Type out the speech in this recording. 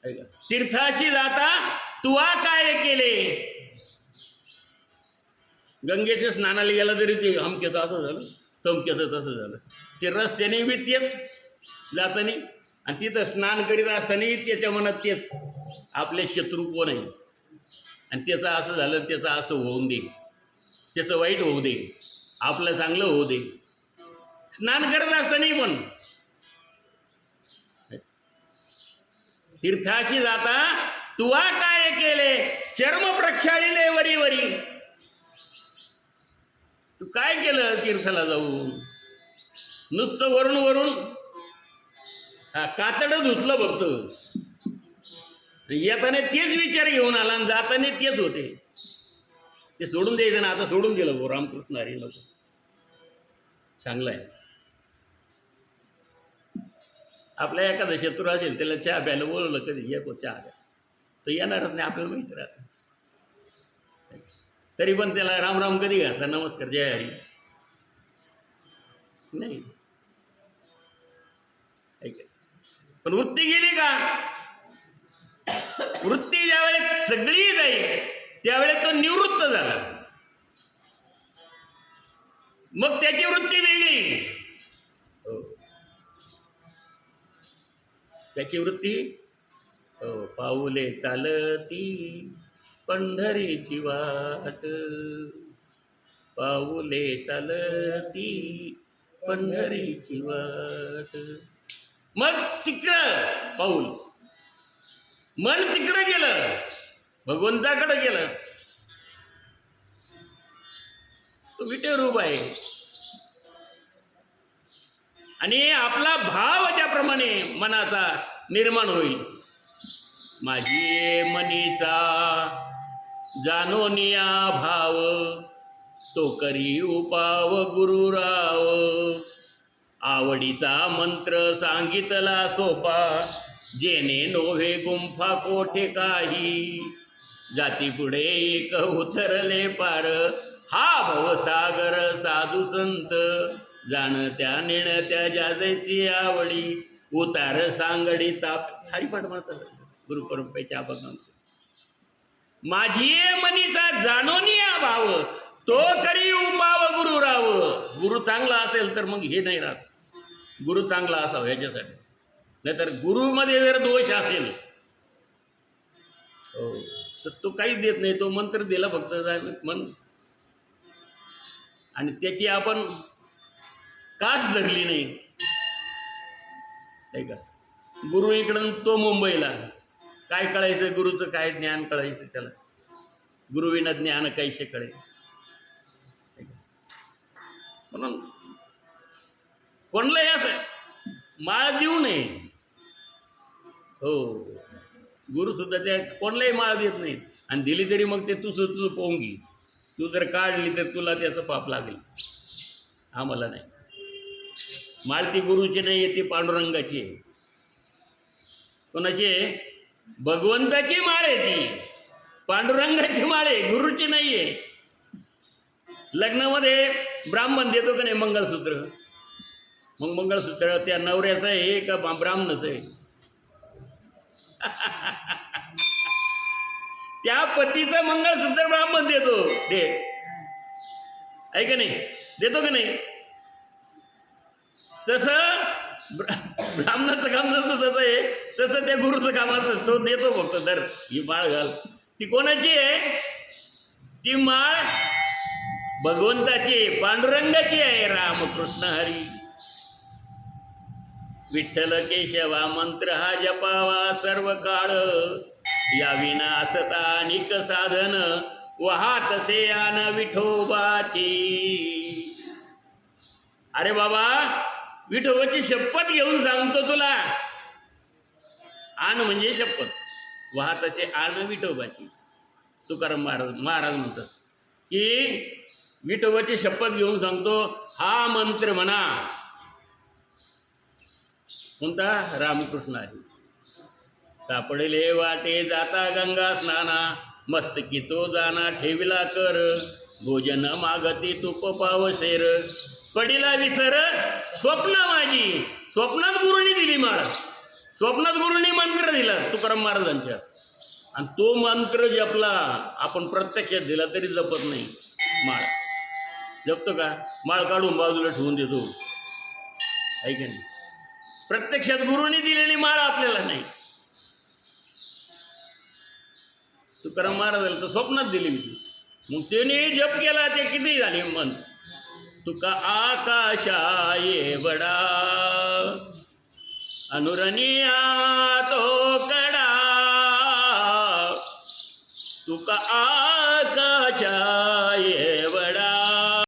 तीर्थाशी जाता तुवा काय केले. गंगेच्या स्नानाला गेला तरी ते अमक्याचं असं झालं, तमक्याचं तसं झालं. ते रस्त्याने बी तेच जातानी आणि तिथं स्नान करीत असताना त्याच्या मनात तेच आपले शत्रू कोण आहे आणि त्याचं असं झालं, त्याचं असं होऊन दे, त्याचं वाईट होऊ दे, आपलं चांगलं होऊ दे. स्नान करत असताना पण तीर्थाशी जाता तुवा काय केले, चर्म प्रक्षाळिले वरी वरी. तू काय केलं तीर्थाला जाऊन? नुसतं वरून वरून कातडं धुतलं बघतो. येताना तेच विचार घेऊन आला आणि जाताना तेच होते. ते सोडून द्यायचं ना. आता सोडून दिलं भाऊ रामकृष्ण हरी लोक. चांगलं आहे. आपल्या एखादा शत्रू असेल त्याला चहा प्यायला बोलवलं, कधी येतो चहा द्या, तर येणारच नाही. आपल्याला माहिती राहतं. तरी पण त्याला राम राम कधी घातला, नमस्कार जय हरी नाही. पण वृत्ती गेली का? वृत्ती ज्यावेळेस सगळी जाईल त्यावेळेस तो निवृत्त झाला. मग त्याची वृत्ती वेगळी. त्याची वृत्ती पाऊले चालती पंढरीची वाट, पाऊले चालती पंढरीची वाट. मग तिकडं पाऊल, मन तिकडं गेलं, भगवंताकडे गेलं. तो विटे रूप आहे. आणि आपला भाव त्याप्रमाणे मनाचा निर्माण होईल. माझी मनीचा जाणोनिया भाव, तो करी उपाव गुरुराव. आवडीचा मंत्र सांगितला सोपा, जेणे नोव्हे गुंफा कोठे काही. जाती पुढे एक उतरले पार, हा भवसागर साधू संत. जाणत्या नेणत्या जाजैसी आवडी, उतार सांगडी ताप. हरिपाठ म्हणतात गुरुपरंपरेच्या अभंग. माझी मनीचा जाणोनिया भाव, तो करी उपाव गुरुराव. गुरु चांगला असेल तर मग हे नाही राहत. गुरु चांगला असावा ह्याच्यासाठी. नाहीतर गुरुमध्ये जर दोष असेल तर तो काहीच देत नाही. तो मंत्र दिला फक्त मन, आणि त्याची आपण कास धरली नाही का. गुरु इकडं तो मुंबईला. काय कळायचं गुरुचं, काय ज्ञान कळायचं त्याला. गुरुविना ज्ञान कैसे कळे. म्हणून कोणलाही असं माळ देऊ नये. हो, गुरु सुद्धा त्या कोणलाही माळ देत नाही. आणि दिली तरी मग ते तुझं पाहून घे. तू जर काढली तर तुला त्याचं पाप लागेल. आम्हाला नाही. माळ ती गुरुची नाही आहे, ती पांडुरंगाची आहे. कोणाची आहे? भगवंताची माळ आहे ती. पांडुरंगाची माळ आहे, गुरुची नाही आहे. लग्नामध्ये ब्राह्मण देतो का नाही मंगळसूत्र? मग मंगळसूत्र त्या नवऱ्याचं आहे का ब्राह्मणाचं आहे? त्या पतीचं मंगळसूत्र ब्राह्मण देतो. दे आहे का नाही? देतो का नाही? तसं ब्राह्मणाचं काम जसं तसं आहे, तसं त्या गुरुचं काम असतं. तो देतो फक्त, दर ही माळ घाल. ती कोणाची आहे? ती माळ भगवंताची आहे, पांडुरंगाची आहे. रामकृष्ण हरी विठ्ठल केशवा मंत्र हा जपावा सर्व काळ. या विना असता अनिक साधन, वहातसे आन विठोबाची. अरे बाबा, विठोबाची शपथ घेऊन सांगतो तुला. आण म्हणजे शपथ, वहातसे आण विठोबाची. तुकाराम महाराज म्हणतात की विठोबाची शपथ घेऊन सांगतो, हा मंत्र म्हणा. कोणता? रामकृष्ण हरी. सापडले वाटे जाता गंगा स्नाना, मस्तकी तो जाना ठेविला कर. भोजन मागती तूप पावशेर, पडिला विसर स्वप्न माझी. स्वप्नात गुरुनी दिली माळ. स्वप्नात गुरुंनी मंत्र दिला तुकाराम महाराजांच्या, आणि तो मंत्र जपला. आपण प्रत्यक्षात दिला तरी जपत नाही. माळ जपतो का? माळ काढून बाजूला ठेवून देतो, आहे की नाही? प्रत्यक्षात गुरुंनी दिलेली माळ आपल्याला नाही. तुकाराम महाराजांना तर स्वप्नात दिली मी, मग त्याने जप केला. ते किती झाले मन? तुका आकाशा ये बडा अनुरनिया तो कडा, तुका आकाशा ये बडा